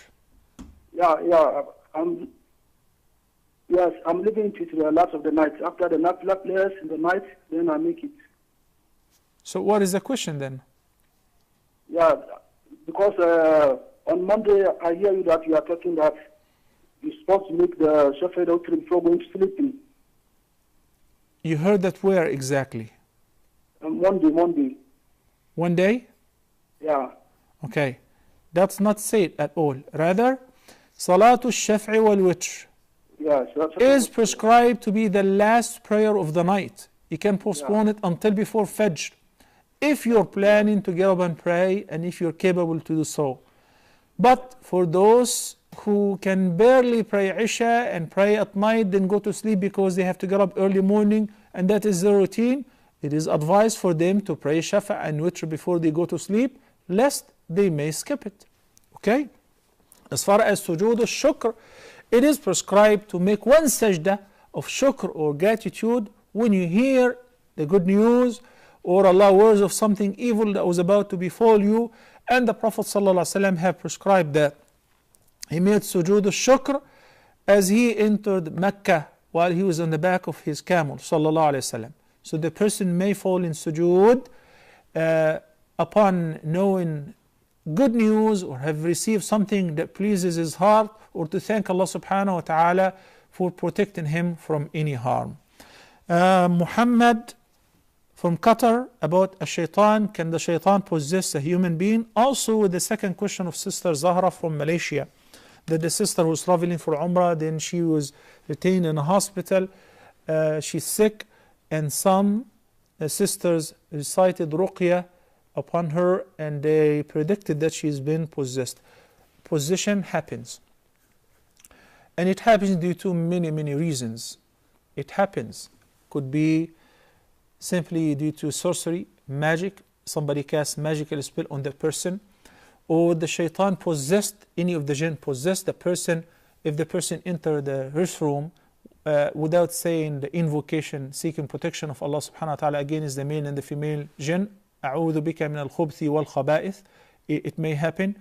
Yeah, I'm leaving it to the last of the night. After the nafla prayers in the night, then I make it. So what is the question then? Yeah, because on Monday I hear you that you are talking that you're supposed to make the Shaf'i al-Witr before going to sleep. You heard that where exactly? Monday. One day? Yeah. Okay. That's not said at all. Rather, Salatul Shaf'i wal Witr is prescribed to be the last prayer of the night. You can postpone it until before Fajr, if you're planning to get up and pray, and if you're capable to do so. But for those who can barely pray Isha and pray at night, then go to sleep because they have to get up early morning, and that is their routine, it is advised for them to pray Shafa and Witr before they go to sleep, lest they may skip it. Okay? As far as sujood al-shukr, it is prescribed to make one sajda of shukr or gratitude when you hear the good news or Allah words of something evil that was about to befall you. And the Prophet ﷺ have prescribed that. He made sujood al-shukr as he entered Mecca while he was on the back of his camel, sallallahu alayhi wasallam. So the person may fall in sujood upon knowing good news or have received something that pleases his heart, or to thank Allah subhanahu wa ta'ala for protecting him from any harm. Muhammad from Qatar about a shaitan. Can the shaitan possess a human being? Also with the second question of Sister Zahra from Malaysia, that the sister was traveling for Umrah, then she was retained in a hospital, she's sick, and some sisters recited ruqya upon her and they predicted that she's been possessed. Possession happens. And it happens due to many, many reasons. It happens. Could be simply due to sorcery, magic. Somebody casts magical spell on the person. Or the shaitan possessed, any of the jinn possessed the person. If the person entered the restroom without saying the invocation, seeking protection of Allah subhanahu wa ta'ala against the male and the female jinn, أعوذ بك من الخبث والخبائث, it may happen.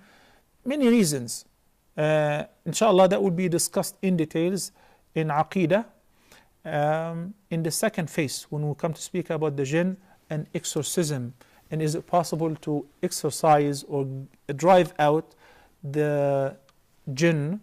Many reasons. Inshallah, that will be discussed in details in Aqidah. In the second phase, when we come to speak about the jinn and exorcism, and is it possible to exorcise or drive out the jinn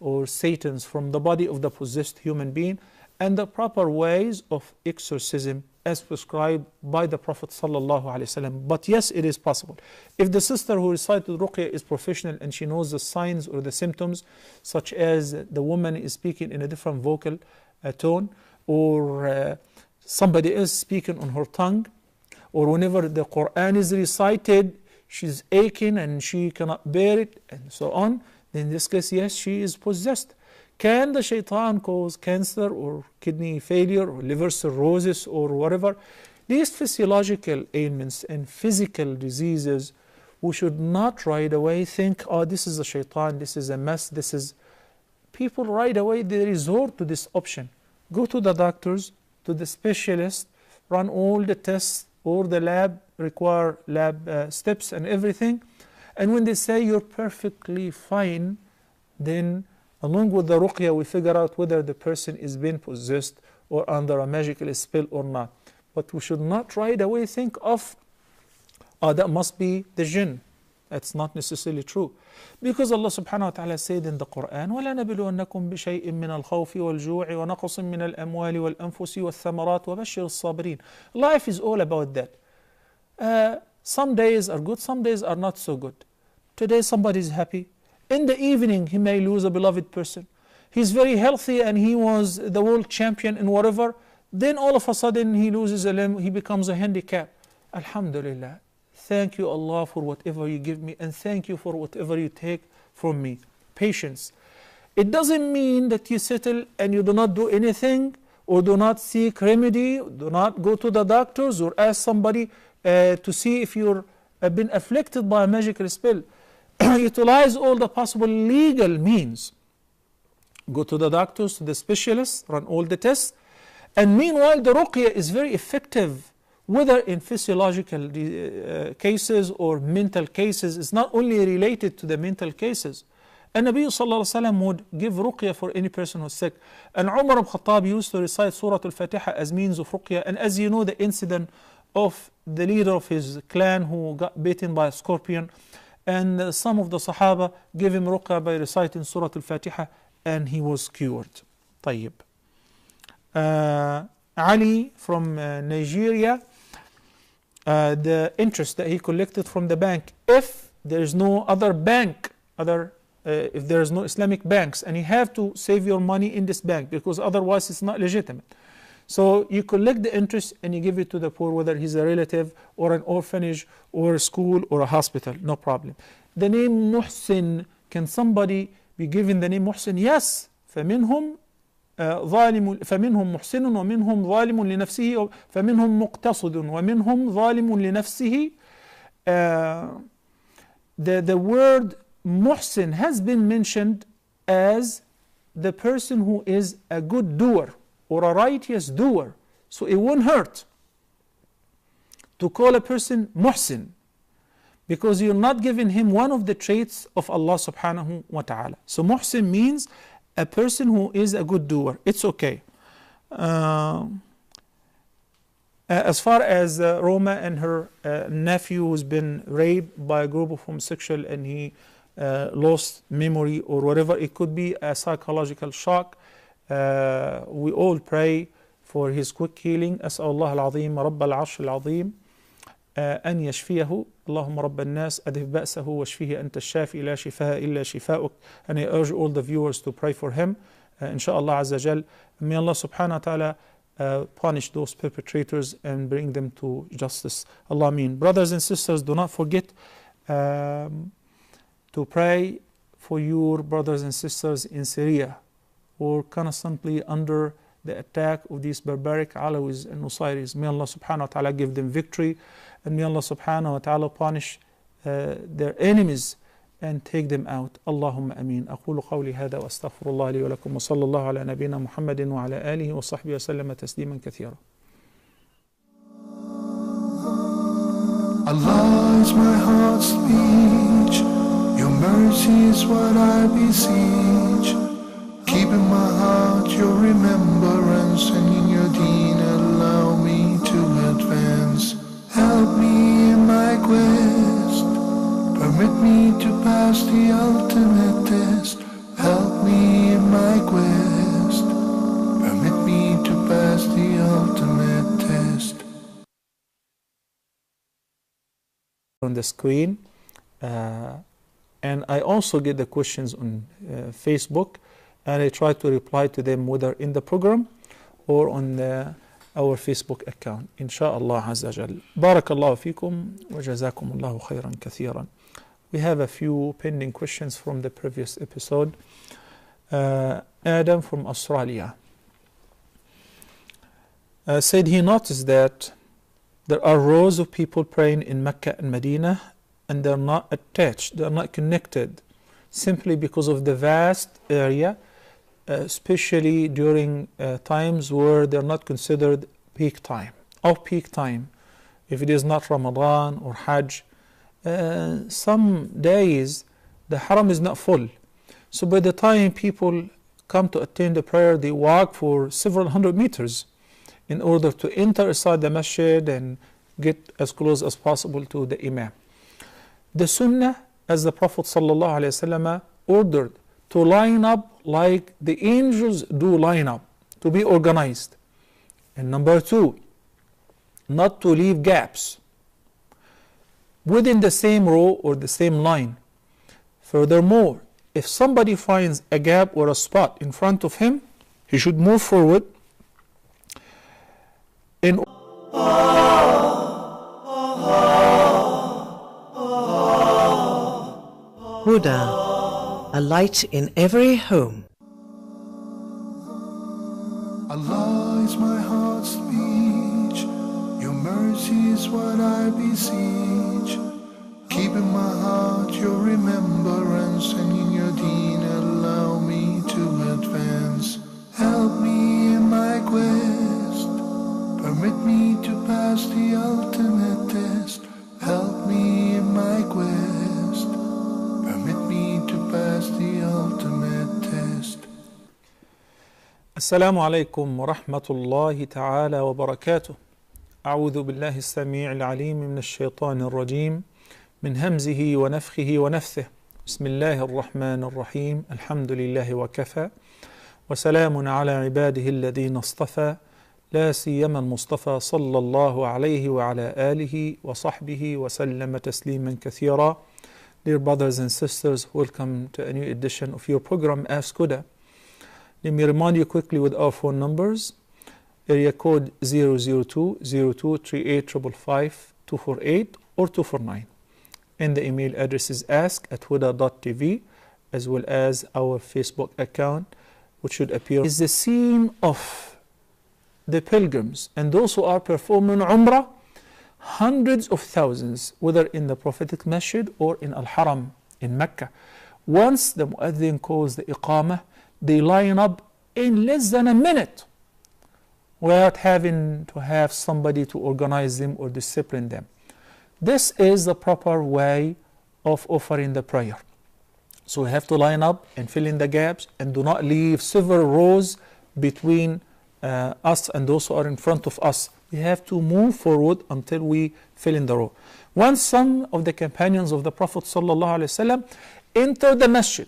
or satans from the body of the possessed human being, and the proper ways of exorcism as prescribed by the Prophet sallallahu alaihi wasallam. But yes, it is possible. If the sister who recited ruqya is professional and she knows the signs or the symptoms, such as the woman is speaking in a different vocal tone, or somebody is speaking on her tongue, or whenever the Quran is recited, she's aching and she cannot bear it, and so on, then in this case, yes, she is possessed. Can the shaitan cause cancer or kidney failure or liver cirrhosis or whatever? These physiological ailments and physical diseases, we should not right away think, oh, this is a shaitan, this is a mess, this is... People right away, they resort to this option. Go to the doctors, to the specialist, run all the tests, or the lab, require lab steps and everything. And when they say you're perfectly fine, then along with the ruqya, we figure out whether the person is being possessed or under a magical spell or not. But we should not right away think of, that must be the jinn. That's not necessarily true. Because Allah subhanahu wa ta'ala said in the Quran, وَلَنَبِلُوَنَّكُمْ بِشَيْءٍ مِّنَ الْخَوْفِ وَالْجُوعِ وَنَقْصٍ مِّنَ الْأَمْوَالِ وَالْأَنفُسِ وَالثَّمَرَاتِ وَبَشِّرِ الصَّابِرِينَ. Life is all about that. Some days are good, some days are not so good. Today somebody is happy. In the evening he may lose a beloved person. He's very healthy and he was the world champion in whatever. Then all of a sudden he loses a limb, he becomes a handicap. Alhamdulillah. Thank you, Allah, for whatever you give me, and thank you for whatever you take from me. Patience. It doesn't mean that you settle and you do not do anything, or do not seek remedy, do not go to the doctors, or ask somebody to see if you're been afflicted by a magical spell. Utilize all the possible legal means. Go to the doctors, to the specialists, run all the tests. And meanwhile, the ruqya is very effective, whether in physiological cases or mental cases. It's not only related to the mental cases. And Nabi sallallahu alaihi wasallam would give ruqya for any person who's sick. And Umar ibn Khattab used to recite Surah Al-Fatiha as means of ruqya. And as you know, the incident of the leader of his clan who got bitten by a scorpion, and some of the Sahaba gave him ruqya by reciting Surah Al-Fatiha, and he was cured. طيب. Ali from Nigeria, the interest that he collected from the bank, if there is no other bank, if there is no Islamic banks, and you have to save your money in this bank because otherwise it's not legitimate. So you collect the interest and you give it to the poor, whether he's a relative or an orphanage or a school or a hospital, no problem. The name Muhsin, can somebody be given the name Muhsin? Yes. فمنهم محسن ومنهم ظالم لنفسه فمنهم مقتصد ومنهم ظالم لنفسه. The word Muhsin has been mentioned as the person who is a good doer or a righteous doer. So it won't hurt to call a person Muhsin, because you're not giving him one of the traits of Allah subhanahu wa ta'ala. So Muhsin means a person who is a good doer. It's okay. As far as Roma and her nephew who's been raped by a group of homosexuals and he lost memory or whatever, it could be a psychological shock. We all pray for his quick healing. أسأل الله العظيم رب العرش العظيم أن يشفيه اللهم رب الناس أذهب بأسه واشفيه أنت الشافي لا شفاء إلا شفاؤك. And I urge all the viewers to pray for him. Inshallah Azza Jal. May Allah subhanahu wa ta'ala punish those perpetrators and bring them to justice. Allah Ameen. Brothers and sisters, do not forget to pray for your brothers and sisters in Syria who are constantly under the attack of these barbaric Alawis and Nusayris. May Allah subhanahu wa ta'ala give them victory, and may Allah subhanahu wa ta'ala punish their enemies and take them out. Allahumma ameen. أقول قولي هذا وأستغفر الله لي ولكم وصلى الله على نبينا محمد وعلى آله وصحبه وسلم تسليما كثيرا. Allah is my heart's speech, your mercy is what I beseech. Keep in my heart your remembrance, and in your deen allow me to advance. Help me in my quest, permit me to pass the ultimate test. Help me in my quest, permit me to pass the ultimate test. On the screen, and I also get the questions on Facebook, and I try to reply to them whether in the program or on our Facebook account. Inshallah Azza Jal. Barakallahu fikum wa jazakumullahu khairan kathiran. We have a few pending questions from the previous episode. Adam from Australia said he noticed that there are rows of people praying in Mecca and Medina, and they're not attached, they're not connected, simply because of the vast area, especially during times where they're not considered peak time, off-peak time. If it is not Ramadan or Hajj, some days the haram is not full. So by the time people come to attend the prayer, they walk for several hundred meters in order to enter inside the masjid and get as close as possible to the imam. The sunnah, as the Prophet ﷺ ordered, to line up like the angels do line up, to be organized. And number two, not to leave gaps within the same row or the same line. Furthermore, if somebody finds a gap or a spot in front of him, he should move forward in Huda, a light in every home. Allah is my heart's speech, your mercy is what I beseech. Keep in my heart your remembrance, and in your deen allow me to advance. Help me in my quest, permit me to pass the ultimate test. Help me in my quest, permit me to pass the ultimate test. السلام عليكم ورحمة الله تعالى وبركاته. أعوذ بالله السميع العليم من الشيطان الرجيم من همزه ونفخه ونفثه. بسم الله الرحمن الرحيم. الحمد لله وكفى وسلام على عباده الذين اصطفى لا سيما المصطفى صلى الله عليه وعلى آله وصحبه وسلم تسليما كثيرا. Dear brothers and sisters, welcome to a new edition of your program Ask Huda. Let me remind you quickly with our phone numbers. Area code 002-0238-555-248 or 249. And the email address is ask@huda.tv, as well as our Facebook account, which should appear. Is the scene of the pilgrims and those who are performing Umrah, hundreds of thousands, whether in the prophetic masjid or in Al-Haram in Mecca. Once the muaddin calls the Iqamah, they line up in less than a minute without having to have somebody to organize them or discipline them. This is the proper way of offering the prayer. So we have to line up and fill in the gaps, and do not leave several rows between us and those who are in front of us. We have to move forward until we fill in the row. Once some of the companions of the Prophet ﷺ entered the masjid,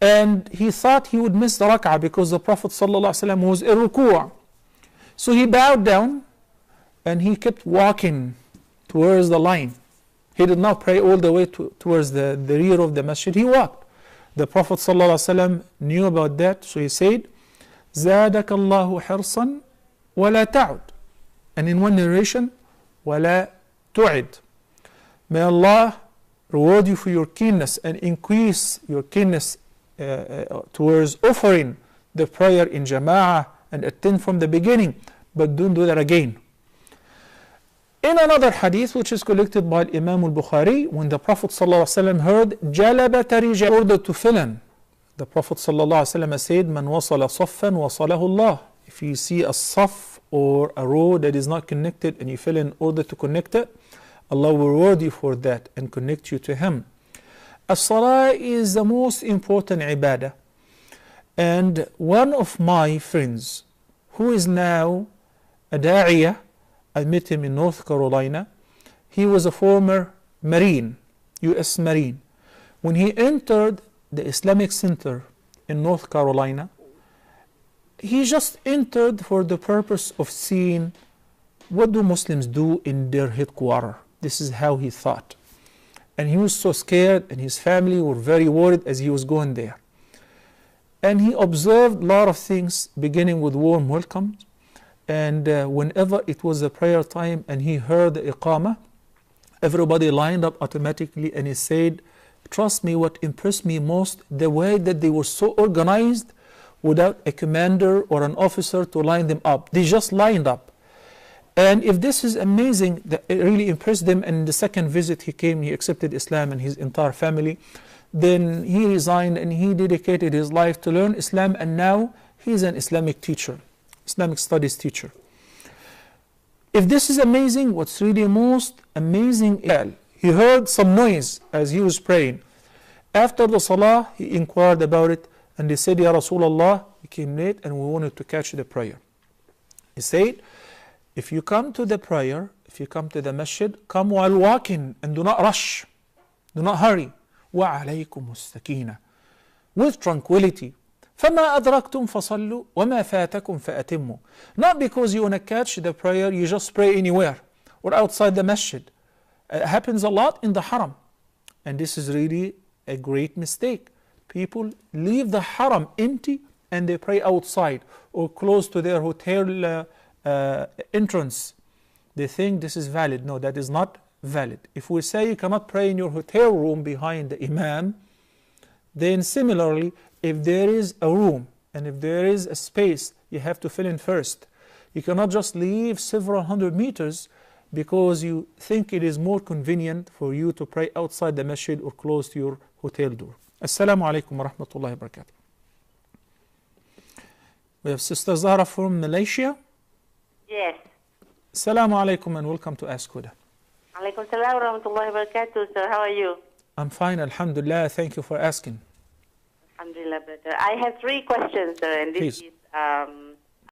and he thought he would miss the rak'ah because the Prophet ﷺ was in ruku'. So he bowed down and he kept walking towards the line. He did not pray all the way towards the rear of the masjid. He walked. The Prophet ﷺ knew about that, so he said, زادك الله حرصا ولا تعد. And in one narration, ولا تعد. May Allah reward you for your keenness and increase your keenness towards offering the prayer in jama'ah and attend from the beginning, but don't do that again. In another hadith which is collected by Imam al-Bukhari, when the Prophet ﷺ heard جَلَبَةَ رِجَالٍ order to fill in, the Prophet ﷺ said, مَنْ وَصَلَ صَفًّا وَصَلَهُ اللَّهِ. If you see a saf or a row that is not connected and you fill in order to connect it, Allah will reward you for that and connect you to Him. As-salah is the most important ibadah. And one of my friends, who is now a da'iyah, I met him in North Carolina. He was a former Marine, U.S. Marine. When he entered the Islamic Center in North Carolina, he just entered for the purpose of seeing what do Muslims do in their headquarters. This is how he thought. And he was so scared, and his family were very worried as he was going there. And he observed a lot of things, beginning with warm welcomes. And whenever it was a prayer time and he heard the iqamah, everybody lined up automatically, and he said, trust me, what impressed me most, the way that they were so organized without a commander or an officer to line them up. They just lined up. And if this is amazing, that it really impressed them, and in the second visit he came, he accepted Islam and his entire family, then he resigned and he dedicated his life to learn Islam, and now he's an Islamic teacher, Islamic studies teacher. If this is amazing, what's really most amazing is he heard some noise as he was praying. After the salah, he inquired about it, and they said, Ya Rasulullah, we came late and we wanted to catch the prayer. He said, if you come to the prayer, if you come to the masjid, come while walking and do not rush, do not hurry. وَعَلَيْكُمُ السَّكِينَةِ, with tranquility. فَمَا أَدْرَكْتُمْ فَصَلُّوا وَمَا فَاتَكُمْ فَأَتِمُّوا. Not because you want to catch the prayer, you just pray anywhere or outside the masjid. It happens a lot in the haram. And this is really a great mistake. People leave the haram empty and they pray outside or close to their hotel entrance. They think this is valid. No, that is not valid. If we say you cannot pray in your hotel room behind the imam, then similarly, if there is a room and if there is a space, you have to fill in first. You cannot just leave several hundred meters because you think it is more convenient for you to pray outside the masjid or close to your hotel door. Assalamu alaikum wa rahmatullahi wa barakatuh. We have Sister Zahra from Malaysia. Yes. Assalamu alaikum and welcome to Ask Huda. Alaikum salam wa rahmatullahi wa barakatuh, sir. How are you? I'm fine, alhamdulillah. Thank you for asking. Alhamdulillah, brother. I have 3 questions, sir, and this Please. is